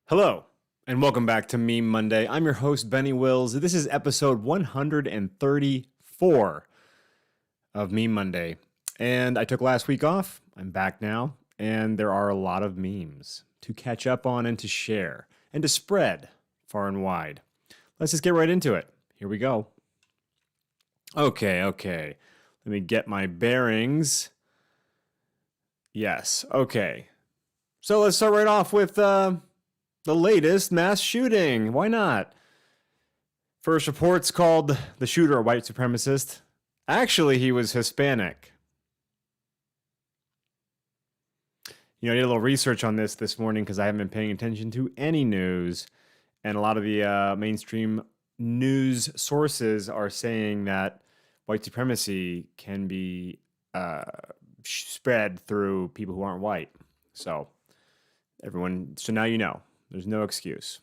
Hello, and welcome back to Meme Monday. I'm your host, Benny Wills. This is episode 134 of Meme Monday. And I took last week off. I'm back now, and there are a lot of memes to catch up on and to share and to spread far and wide. Let's just get right into it. Here we go. Okay. Let me get my bearings. Yes, okay. So let's start right off with the latest mass shooting. Why not? First reports called the shooter a white supremacist. Actually, he was Hispanic. I did a little research on this morning because I haven't been paying attention to any news. And a lot of the mainstream news sources are saying that white supremacy can be spread through people who aren't white. So now you know. There's no excuse.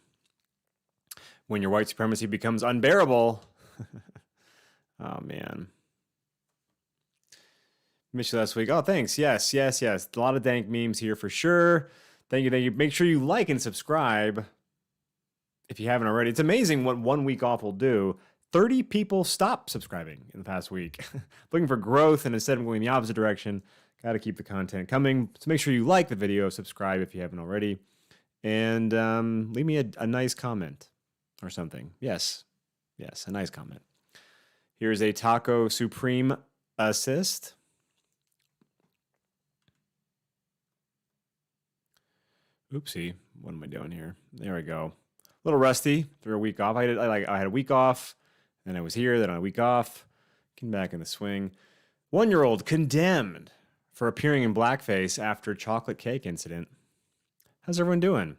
When your white supremacy becomes unbearable, oh man. Missed you last week. Oh, thanks. Yes. A lot of dank memes here for sure. Thank you. Make sure you like and subscribe if you haven't already. It's amazing what 1 week off will do. 30 people stopped subscribing in the past week. Looking for growth, and instead of going the opposite direction, got to keep the content coming. So make sure you like the video, subscribe if you haven't already. And leave me a nice comment or something. Yes, a nice comment. Here's a Taco Supreme assist. Oopsie, what am I doing here? There we go. A little rusty through a week off. I had a week off, then I was here, then a week off. Came back in the swing. 1-year-old condemned for appearing in blackface after chocolate cake incident. How's everyone doing?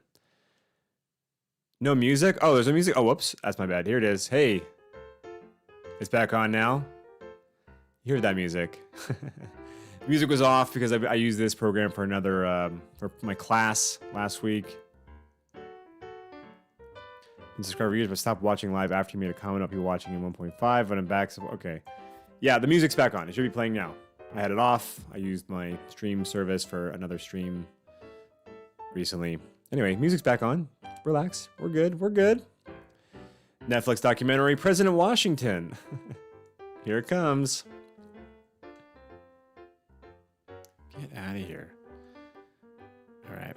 No music? Oh, there's no music? Oh, whoops. That's my bad. Here it is. Hey. It's back on now. You heard that music. Music was off because I used this program for for my class last week. And subscribe for years, but stop watching live after you made a comment up. You're watching in 1.5, but I'm back. So, okay. Yeah, the music's back on. It should be playing now. I had it off. I used my stream service for another stream recently. Anyway, music's back on. Relax. We're good. Netflix documentary, President Washington. Here it comes. Get out of here. All right.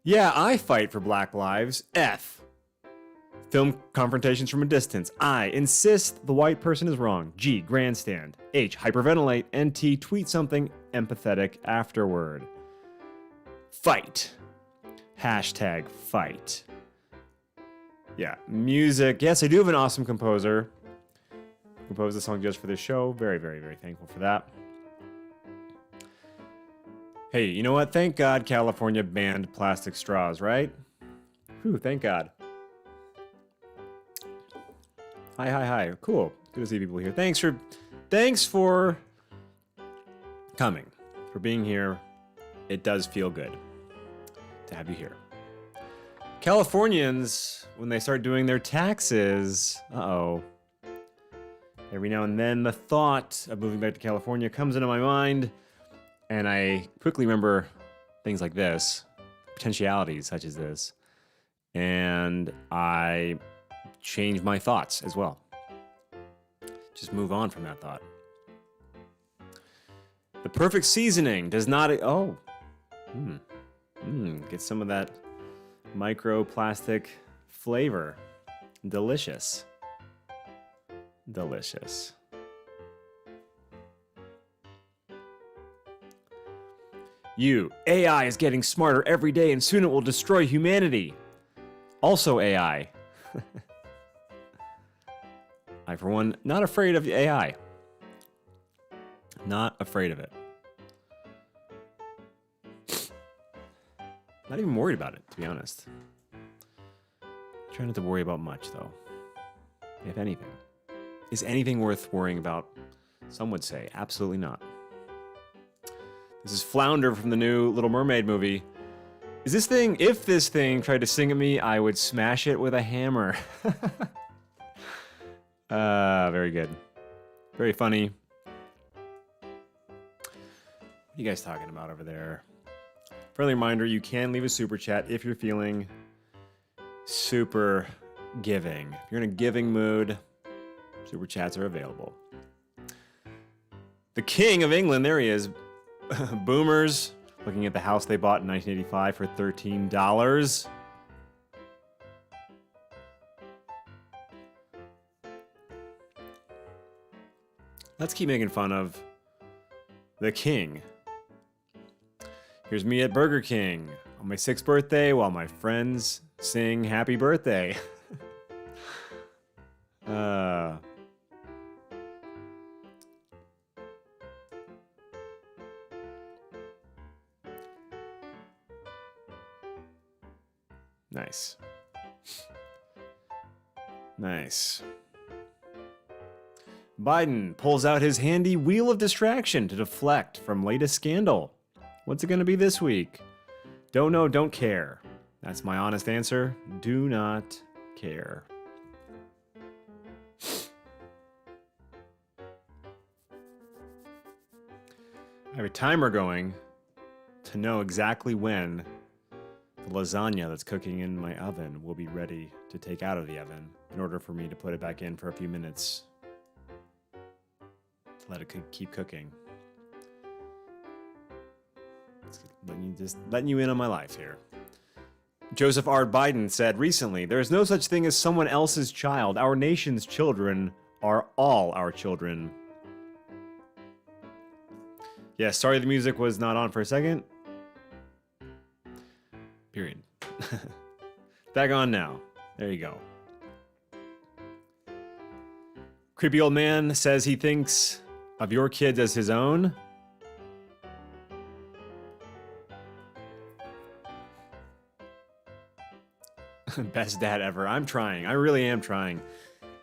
Yeah, I fight for Black Lives. F. Film confrontations from a distance. I insist the white person is wrong. G. Grandstand. H. Hyperventilate. And T. Tweet something empathetic afterward. Fight. Hashtag fight. Yeah, music. Yes, I do have an awesome composer. Composed the song just for this show. Very thankful for that. Hey, you know what? Thank God California banned plastic straws, right? Whew, thank God. Hi. Cool. Good to see people here. Thanks for coming, for being here. It does feel good to have you here. Californians, when they start doing their taxes, every now and then the thought of moving back to California comes into my mind, and I quickly remember things like this, potentialities such as this, and I change my thoughts as well. Just move on from that thought. The perfect seasoning does not... Get some of that microplastic flavor. Delicious. AI is getting smarter every day and soon it will destroy humanity. Also AI. I, for one, not afraid of AI. Not afraid of it. Not even worried about it, to be honest. Try not to worry about much, though. If anything. Is anything worth worrying about? Some would say absolutely not. This is Flounder from the new Little Mermaid movie. If this thing tried to sing at me, I would smash it with a hammer. Very good. Very funny. What are you guys talking about over there? Friendly reminder, you can leave a super chat if you're feeling super giving. If you're in a giving mood, super chats are available. The King of England, there he is. Boomers, looking at the house they bought in 1985 for $13. Let's keep making fun of the King. Here's me at Burger King on my 6th birthday while my friends sing happy birthday. Nice. Nice. Biden pulls out his handy wheel of distraction to deflect from latest scandal. What's it going to be this week? Don't know, don't care. That's my honest answer. Do not care. I have a timer going to know exactly when the lasagna that's cooking in my oven will be ready to take out of the oven in order for me to put it back in for a few minutes to let it keep cooking. Letting you in on my life here. Joseph R. Biden said recently, "There is no such thing as someone else's child. Our nation's children are all our children." Yeah, sorry the music was not on for a second. Period. Back on now. There you go. Creepy old man says he thinks of your kids as his own. Best dad ever. I'm trying. I really am trying.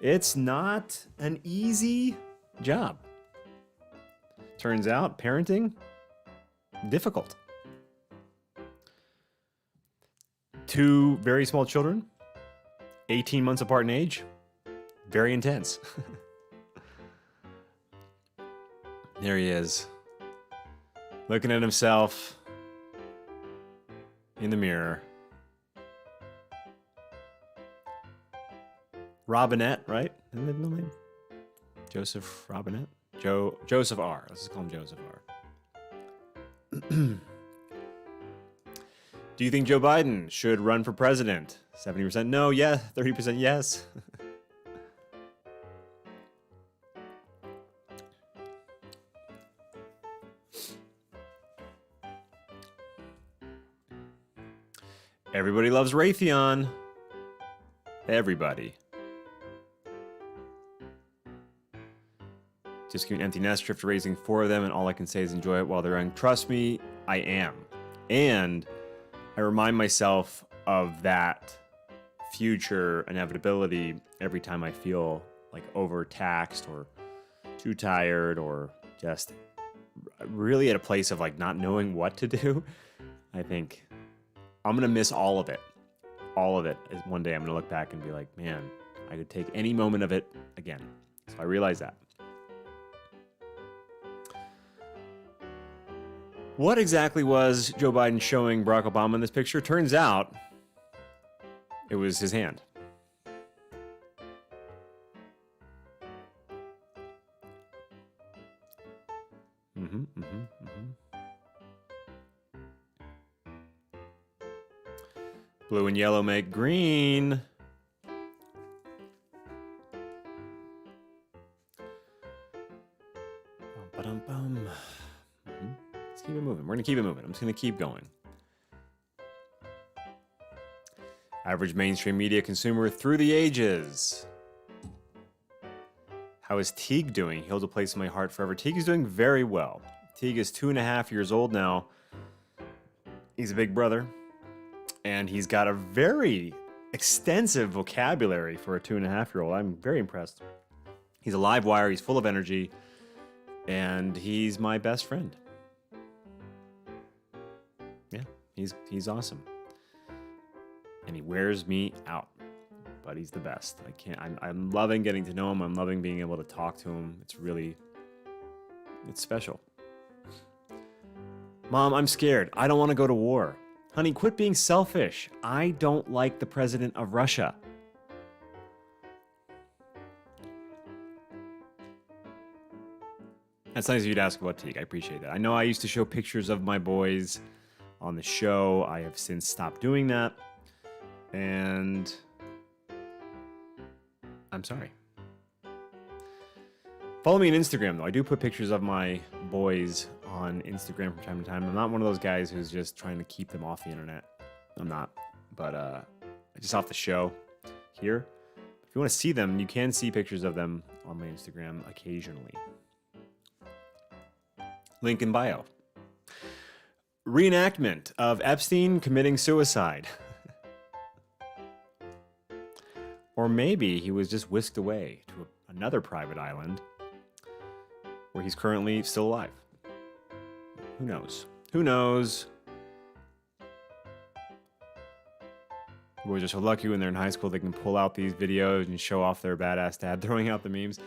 It's not an easy job. Turns out parenting, difficult. 2 very small children, 18 months apart in age, very intense. There he is, looking at himself in the mirror. Robinette, right? Isn't that the name? Joseph Robinette? Joseph R. Let's just call him Joseph R. Do you think Joe Biden should run for president? 70% no, yeah. 30% yes. Everybody loves Raytheon. Everybody. Just give an empty nest after raising 4 of them, and all I can say is enjoy it while they're young. Trust me, I am. And I remind myself of that future inevitability every time I feel like overtaxed or too tired or just really at a place of like not knowing what to do. I think I'm going to miss all of it. All of it. One day I'm going to look back and be like, man, I could take any moment of it again. So I realize that. What exactly was Joe Biden showing Barack Obama in this picture? Turns out it was his hand. Blue and yellow make green. Let's keep it moving. We're going to keep it moving. I'm just going to keep going. Average mainstream media consumer through the ages. How is Teague doing? He holds a place in my heart forever. Teague is doing very well. Teague is 2.5 years old now. He's a big brother. And he's got a very extensive vocabulary for a 2.5-year-old. I'm very impressed. He's a live wire. He's full of energy. And he's my best friend. Yeah, he's awesome. And he wears me out. But he's the best. I'm loving getting to know him. I'm loving being able to talk to him. It's special. Mom, I'm scared. I don't want to go to war. Honey, quit being selfish. I don't like the president of Russia. That's nice of you to ask about Teague. I appreciate that. I know I used to show pictures of my boys on the show. I have since stopped doing that. And I'm sorry. Follow me on Instagram, though. I do put pictures of my boys on Instagram from time to time. I'm not one of those guys who's just trying to keep them off the internet. I'm not. But just off the show here. If you want to see them, you can see pictures of them on my Instagram occasionally. Link in bio. Reenactment of Epstein committing suicide. Or maybe he was just whisked away to another private island where he's currently still alive. Who knows? Who knows? Boys are so lucky when they're in high school they can pull out these videos and show off their badass dad throwing out the memes.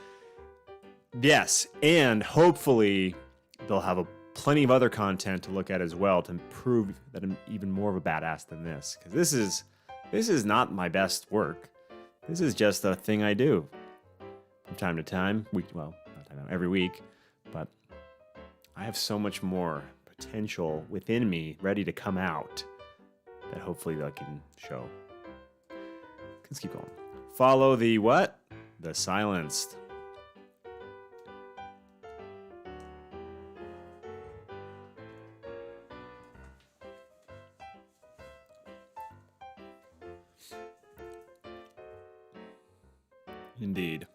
Yes, and hopefully they'll have plenty of other content to look at as well to prove that I'm even more of a badass than this. Because this is not my best work. This is just a thing I do from time to time. Every week. But I have so much more potential within me ready to come out that hopefully I can show. Let's keep going. Follow the what? The silenced. Indeed.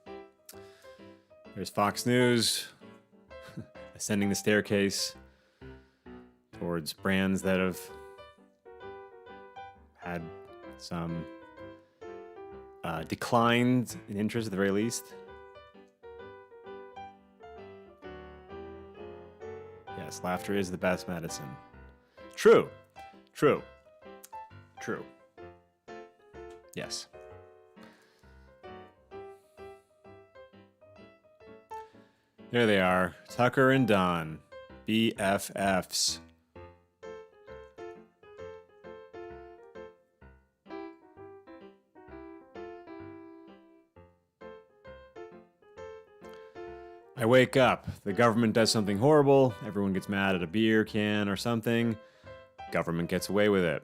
There's Fox News ascending the staircase towards brands that have had some declined in interest at the very least. Yes, laughter is the best medicine. True. True. True. Yes. There they are, Tucker and Don, BFFs. I wake up, the government does something horrible, everyone gets mad at a beer can or something, government gets away with it.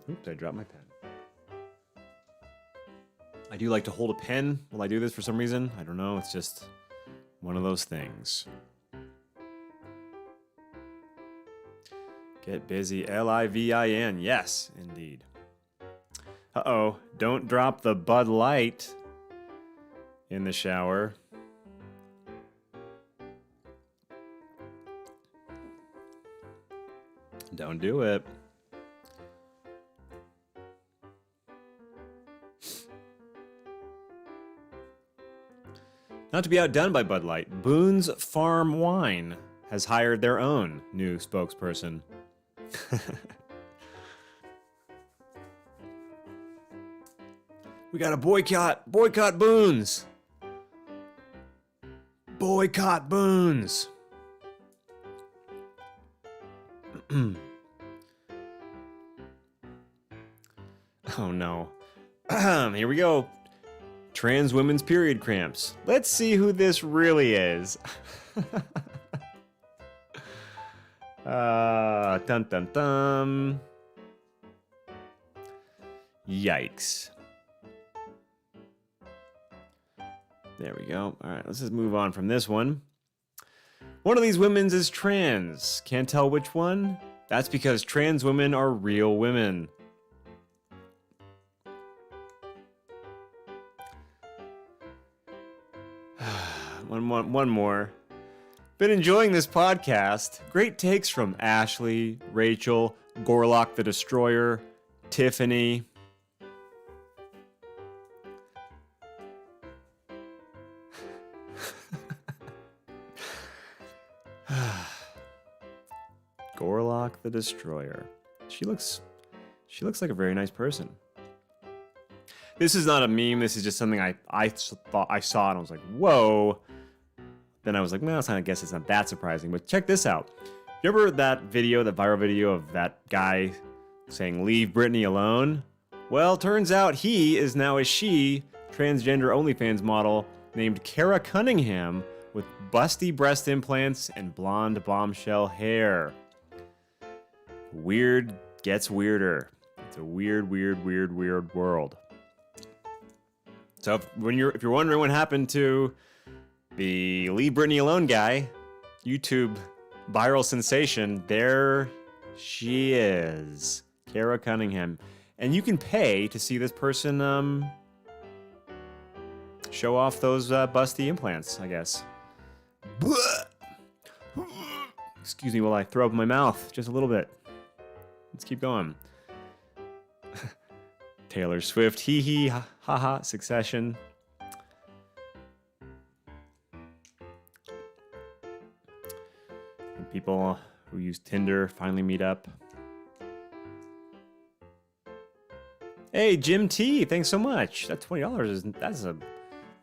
Oops, I dropped my pen. I do like to hold a pen while I do this for some reason. I don't know, it's just one of those things. Get busy, Livin. Yes, indeed. Uh-oh, don't drop the Bud Light in the shower. Don't do it. Not to be outdone by Bud Light, Boone's Farm Wine has hired their own new spokesperson. We got a boycott Boone's. Boycott Boone's. Oh no. Here we go. Trans women's period cramps. Let's see who this really is. Dun dun dun. Yikes. There we go. All right, let's just move on from this one. One of these women's is trans. Can't tell which one? That's because trans women are real women. One more. Been enjoying this podcast. Great takes from Ashley, Rachel, Gorlock the Destroyer, Tiffany. Gorlock the Destroyer. She looks like a very nice person. This is not a meme. This is just something I thought I saw and I was like, whoa. then I was like, well, I guess it's not that surprising. But check this out. You remember that video, that viral video of that guy saying, leave Britney alone? Well, turns out he is now a she, transgender OnlyFans model named Kara Cunningham with busty breast implants and blonde bombshell hair. Weird gets weirder. It's a weird world. So if you're wondering what happened to the Leave Britney Alone guy, YouTube viral sensation, there she is, Kara Cunningham. And you can pay to see this person show off those busty implants, I guess. Excuse me while I throw up in my mouth just a little bit. Let's keep going. Taylor Swift, hee hee, ha ha, Succession. And people who use Tinder finally meet up. Hey, Jim T, thanks so much. That $20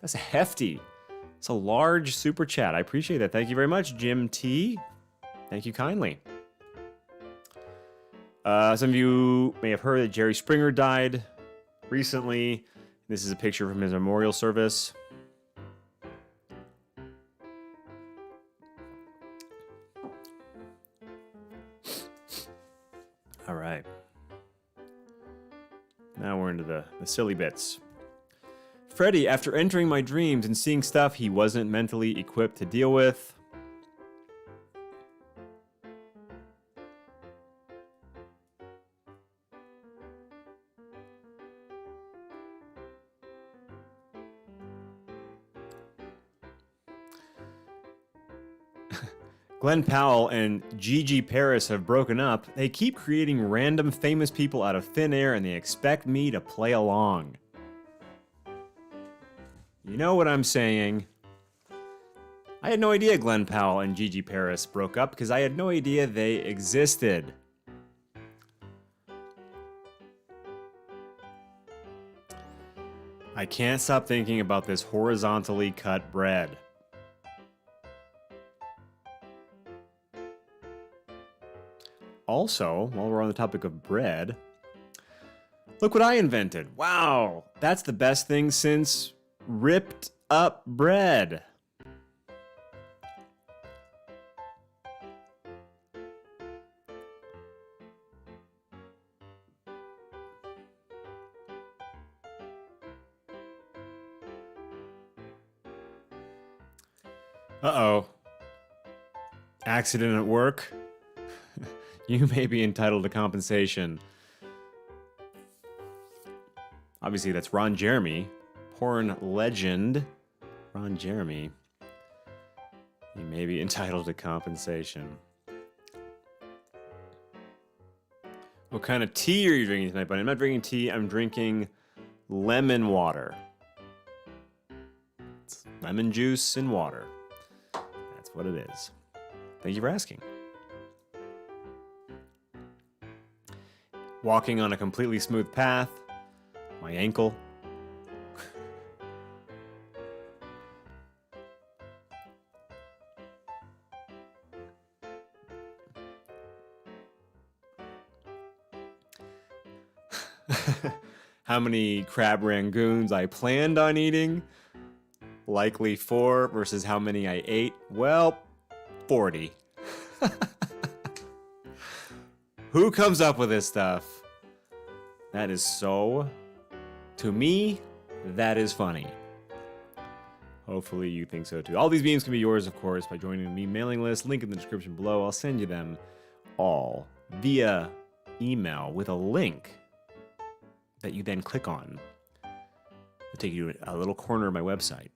that's a hefty. It's a large super chat. I appreciate that. Thank you very much, Jim T. Thank you kindly. Some of you may have heard that Jerry Springer died recently. This is a picture from his memorial service. All right. Now we're into the silly bits. Freddy, after entering my dreams and seeing stuff he wasn't mentally equipped to deal with. Glenn Powell and Gigi Paris have broken up. They keep creating random famous people out of thin air and they expect me to play along. You know what I'm saying? I had no idea Glenn Powell and Gigi Paris broke up because I had no idea they existed. I can't stop thinking about this horizontally cut bread. Also, while we're on the topic of bread, look what I invented. Wow, that's the best thing since ripped up bread. Uh-oh. Accident at work? You may be entitled to compensation. Obviously, that's Ron Jeremy, porn legend. Ron Jeremy. You may be entitled to compensation. What kind of tea are you drinking tonight, buddy? I'm not drinking tea. I'm drinking lemon water. It's lemon juice and water. That's what it is. Thank you for asking. Walking on a completely smooth path. My ankle. How many crab rangoons I planned on eating? Likely 4 versus how many I ate? Well, 40. Who comes up with this stuff? That is so... To me, that is funny. Hopefully you think so too. All these memes can be yours, of course, by joining the meme mailing list. Link in the description below. I'll send you them all via email with a link that you then click on. It'll take you to a little corner of my website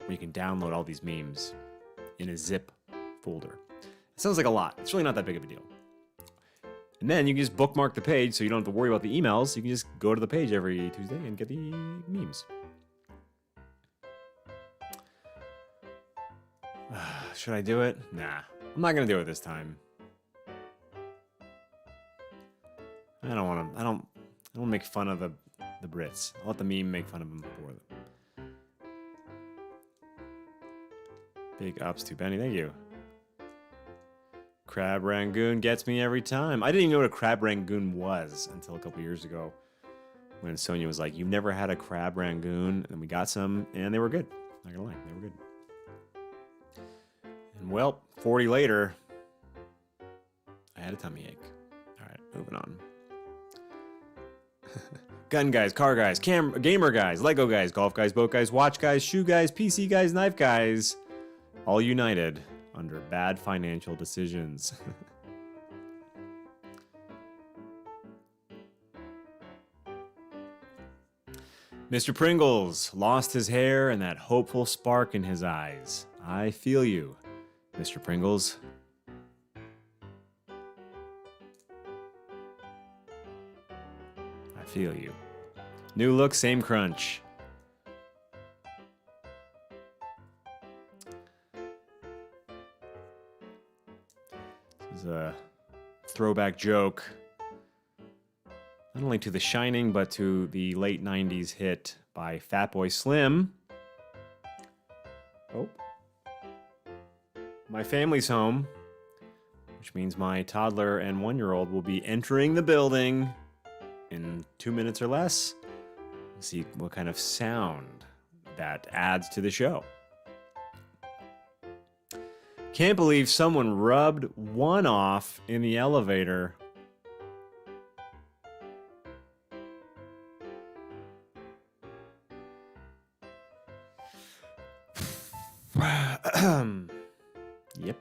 where you can download all these memes in a zip folder. It sounds like a lot. It's really not that big of a deal. And then you can just bookmark the page so you don't have to worry about the emails. You can just go to the page every Tuesday and get the memes. Should I do it? Nah, I'm not gonna do it this time. I don't make fun of the Brits. I'll let the meme make fun of them for them. Big ups to Benny. Thank you. Crab Rangoon gets me every time. I didn't even know what a Crab Rangoon was until a couple years ago when Sonia was like, "You've never had a Crab Rangoon?" And we got some, and they were good. Not gonna lie, they were good. And well, 40 later, I had a tummy ache. All right, moving on. Gun guys, car guys, gamer guys, Lego guys, golf guys, boat guys, watch guys, shoe guys, PC guys, knife guys, all united under bad financial decisions. Mr. Pringles lost his hair and that hopeful spark in his eyes. I feel you, Mr. Pringles. I feel you. New look, same crunch. This is a throwback joke, not only to The Shining, but to the late 90s hit by Fatboy Slim. Oh. My family's home, which means my toddler and 1-year-old will be entering the building in 2 minutes or less. Let's see what kind of sound that adds to the show. Can't believe someone rubbed one off in the elevator. Yep.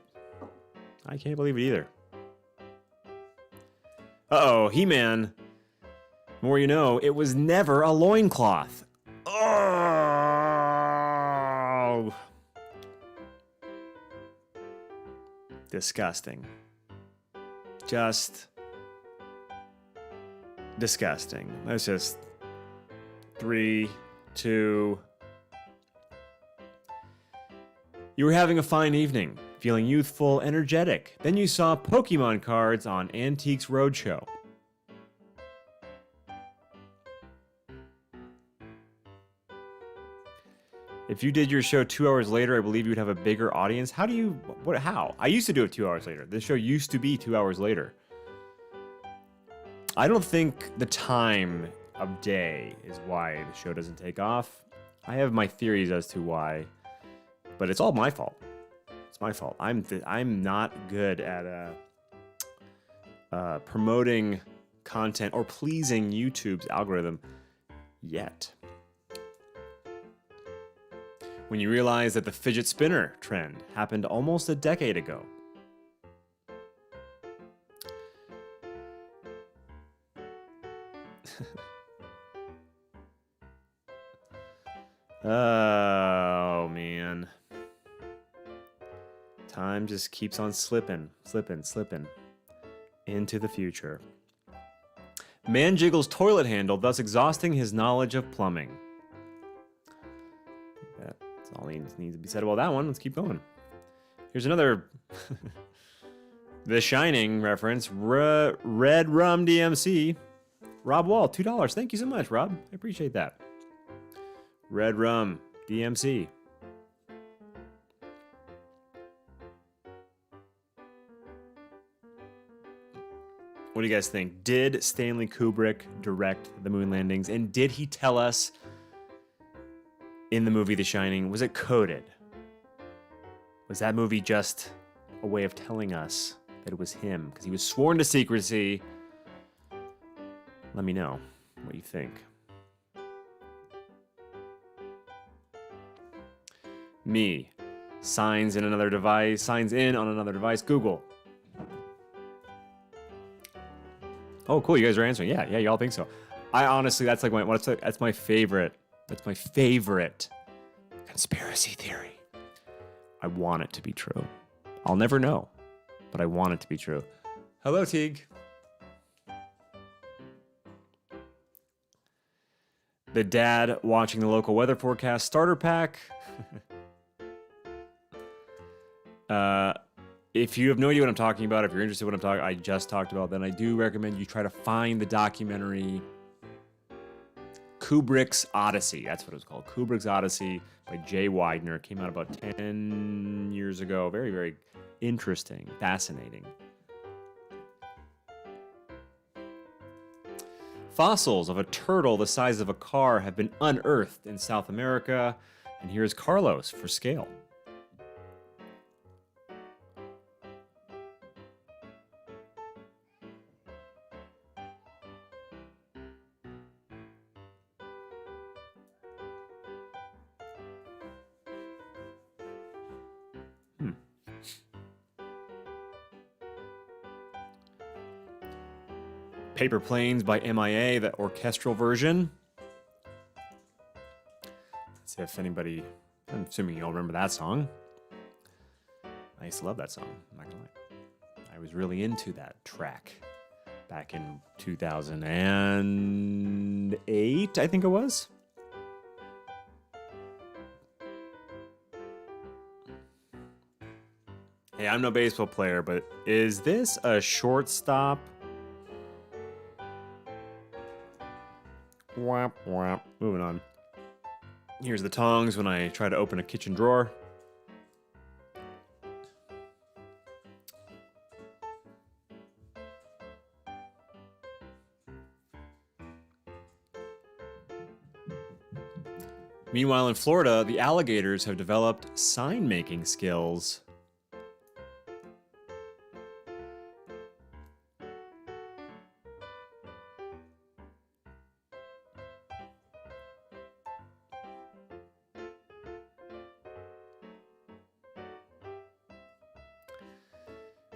I can't believe it either. Uh-oh, He-Man. More you know, it was never a loincloth. Oh! Disgusting. Just disgusting. That's just 3, 2. You were having a fine evening, feeling youthful, energetic. Then you saw Pokemon cards on Antiques Roadshow. If you did your show 2 hours later, I believe you would have a bigger audience. How? I used to do it 2 hours later. This show used to be 2 hours later. I don't think the time of day is why the show doesn't take off. I have my theories as to why, but it's all my fault. It's my fault. I'm not good at promoting content or pleasing YouTube's algorithm yet. When you realize that the fidget spinner trend happened almost a decade ago. Oh, man. Time just keeps on slipping into the future. Man jiggles toilet handle, thus exhausting his knowledge of plumbing. That's all needs to be said about that one. Let's keep going. Here's another The Shining reference. Red Rum DMC. Rob Wall, $2. Thank you so much, Rob. I appreciate that. Red Rum DMC. What do you guys think? Did Stanley Kubrick direct the moon landings? And did he tell us in the movie The Shining, was it coded? Was that movie just a way of telling us that it was him? Because he was sworn to secrecy. Let me know what you think. Me. Signs in on another device. Google. Oh, cool. You guys are answering. Yeah, y'all think so. I honestly, that's my favorite. That's my favorite conspiracy theory. I want it to be true. I'll never know, but I want it to be true. Hello, Teague. The dad watching the local weather forecast starter pack. If you have no idea what I'm talking about, if you're interested in what I just talked about, then I do recommend you try to find the documentary Kubrick's Odyssey. That's what it was called. Kubrick's Odyssey by Jay Weidner. Came out about 10 years ago. Very, very interesting, fascinating. Fossils of a turtle the size of a car have been unearthed in South America. And here's Carlos for scale. Paper Planes by MIA, the orchestral version. Let's see if anybody, I'm assuming you all remember that song. I used to love that song, I'm not gonna lie. I was really into that track back in 2008, I think it was. Hey, I'm no baseball player, but is this a shortstop? Whap, whap. Moving on. Here's the tongs when I try to open a kitchen drawer. Meanwhile, in Florida, the alligators have developed sign-making skills.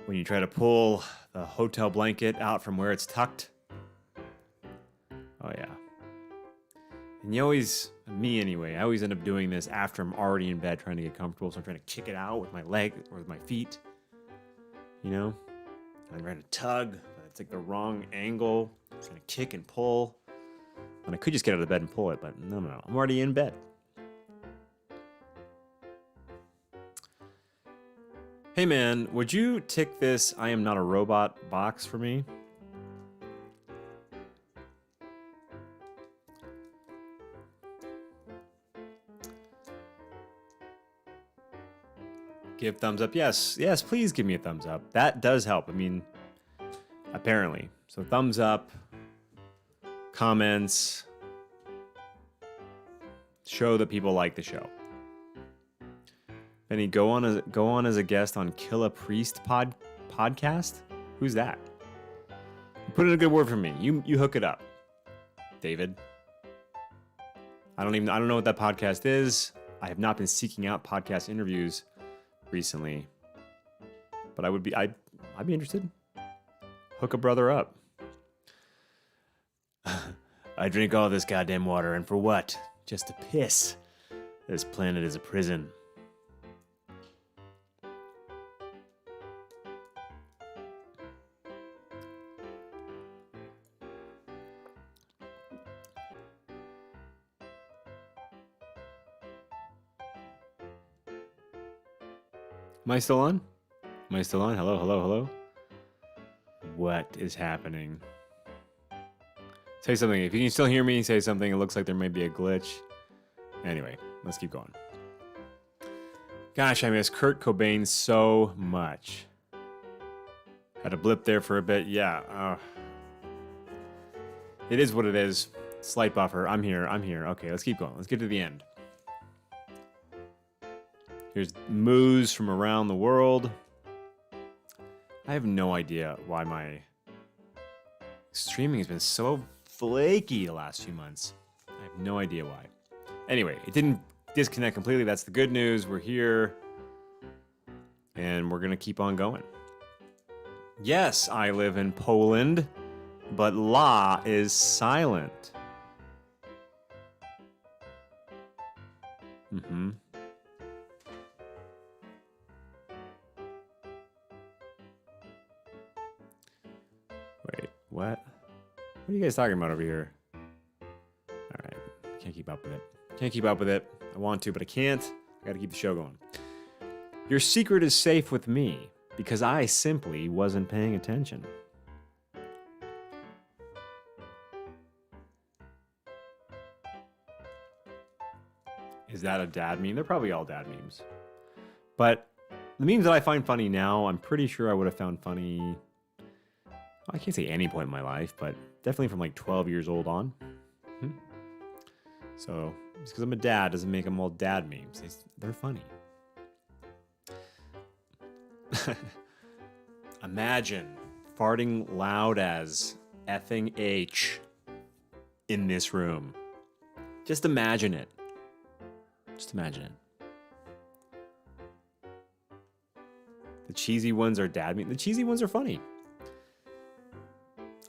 When you try to pull the hotel blanket out from where it's tucked. Oh, yeah. And you always, me anyway, I always end up doing this after I'm already in bed trying to get comfortable. So I'm trying to kick it out with my leg or with my feet. You know? I'm trying to tug, but it's like the wrong angle. I'm trying to kick and pull. And I could just get out of bed and pull it, but no. I'm already in bed. Hey man, would you tick this I am not a robot box for me? Give thumbs up. Yes, please give me a thumbs up. That does help. I mean, apparently. So thumbs up, comments, show that people like the show. Benny, go on as a guest on Kill a Priest podcast? Who's that? Put in a good word for me. You hook it up. David. I don't know what that podcast is. I have not been seeking out podcast interviews recently. But I'd be interested. Hook a brother up. I drink all this goddamn water, and for what? Just to piss. This planet is a prison. Am I still on? Hello? What is happening? Say something. If you can still hear me, say something. It looks like there may be a glitch. Anyway, let's keep going. Gosh, I miss Kurt Cobain so much. Had a blip there for a bit. Yeah. It is what it is. Slight buffer. I'm here. Okay, let's keep going. Let's get to the end. Here's moos from around the world. I have no idea why my streaming has been so flaky the last few months. I have no idea why. Anyway, it didn't disconnect completely. That's the good news. We're here. And we're going to keep on going. Yes, I live in Poland, but la is silent. Mm-hmm. Wait, what? What are you guys talking about over here? Alright, can't keep up with it. I want to, but I can't. I gotta keep the show going. Your secret is safe with me, because I simply wasn't paying attention. Is that a dad meme? They're probably all dad memes. But the memes that I find funny now, I'm pretty sure I would have found funny. I can't say any point in my life, but definitely from like 12 years old on. So just because I'm a dad doesn't make them all dad memes. They're funny. Imagine farting loud as effing H in this room. Just imagine it. Just imagine it. The cheesy ones are dad memes. The cheesy ones are funny.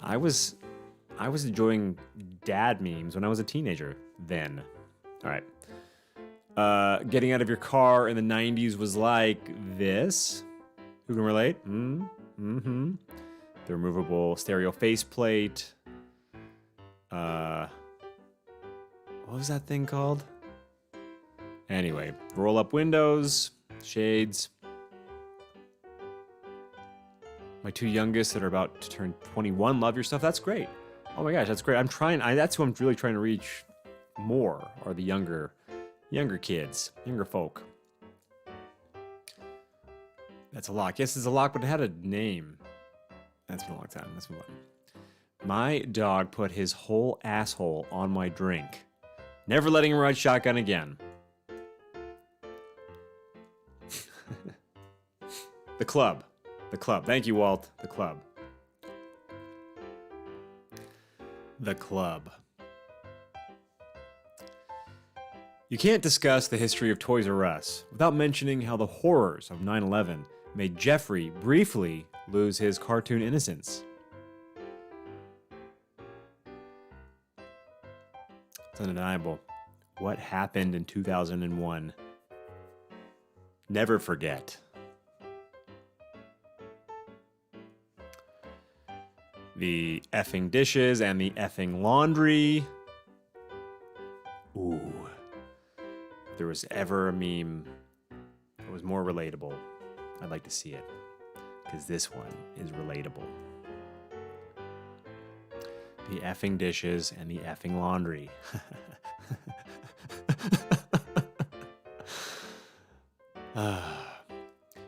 I was enjoying dad memes when I was a teenager then. All right. Getting out of your car in the 90s was like this. Who can relate? The removable stereo faceplate. What was that thing called? Anyway, roll up windows, shades. My two youngest that are about to turn 21 love your stuff. That's great. Oh my gosh, that's great. That's who I'm really trying to reach more, are the younger kids, younger folk. That's a lock. Yes, it's a lock, but it had a name. That's been a long time. Let's move on. My dog put his whole asshole on my drink. Never letting him ride shotgun again. The club. The club. Thank you, Walt. The club. The club. You can't discuss the history of Toys R Us without mentioning how the horrors of 9/11 made Jeffrey briefly lose his cartoon innocence. It's undeniable. What happened in 2001? Never forget. The effing dishes and the effing laundry. Ooh. If there was ever a meme that was more relatable, I'd like to see it. Because this one is relatable. The effing dishes and the effing laundry.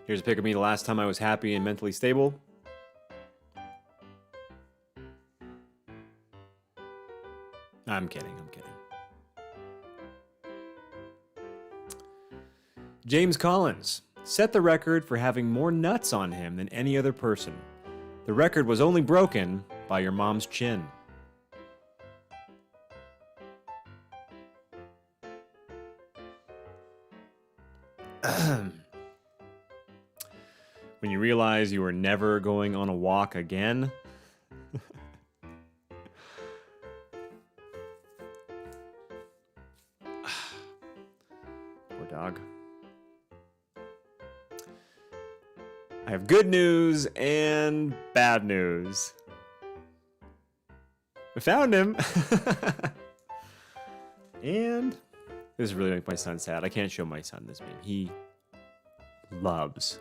Here's a pic of me the last time I was happy and mentally stable. I'm kidding. James Collins set the record for having more nuts on him than any other person. The record was only broken by your mom's chin. When you realize you are never going on a walk again. Poor dog. I have good news and bad news. We found him. And this really makes my son sad. I can't show my son this meme. He loves,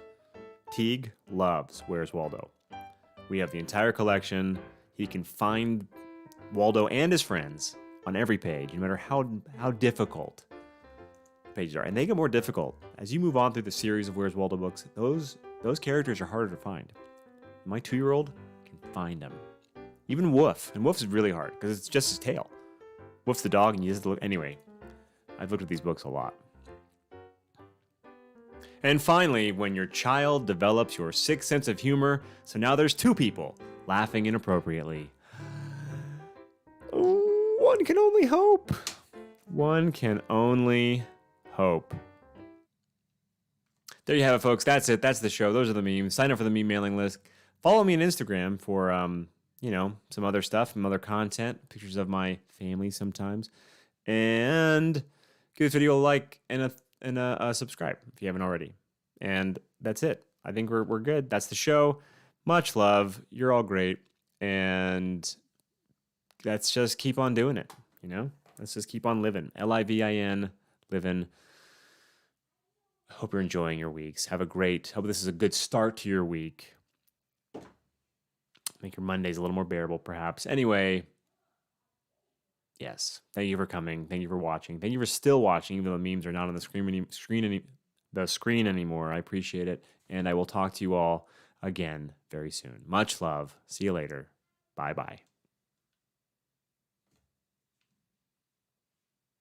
Teague loves Where's Waldo. We have the entire collection. He can find Waldo and his friends on every page, no matter how difficult pages are. And they get more difficult. As you move on through the series of Where's Waldo books, those characters are harder to find. My 2-year-old can find them. Even Woof. And Woof's really hard because it's just his tail. Woof's the dog and you just look. Anyway, I've looked at these books a lot. And finally, when your child develops your sixth sense of humor, so now there's 2 people laughing inappropriately. One can only hope. One can only hope. There you have it, folks. That's it. That's the show. Those are the memes. Sign up for the meme mailing list. Follow me on Instagram for, some other stuff, some other content, pictures of my family sometimes. And give this video a like and a subscribe if you haven't already. And that's it. I think we're good. That's the show. Much love. You're all great. And let's just keep on doing it, Let's just keep on living. LIVIN, living. Hope you're enjoying your weeks. Hope this is a good start to your week. Make your Mondays a little more bearable, perhaps. Anyway, Yes. Thank you for coming. Thank you for watching. Thank you for still watching, even though the memes are not on the screen anymore. I appreciate it. And I will talk to you all again very soon. Much love. See you later. Bye bye.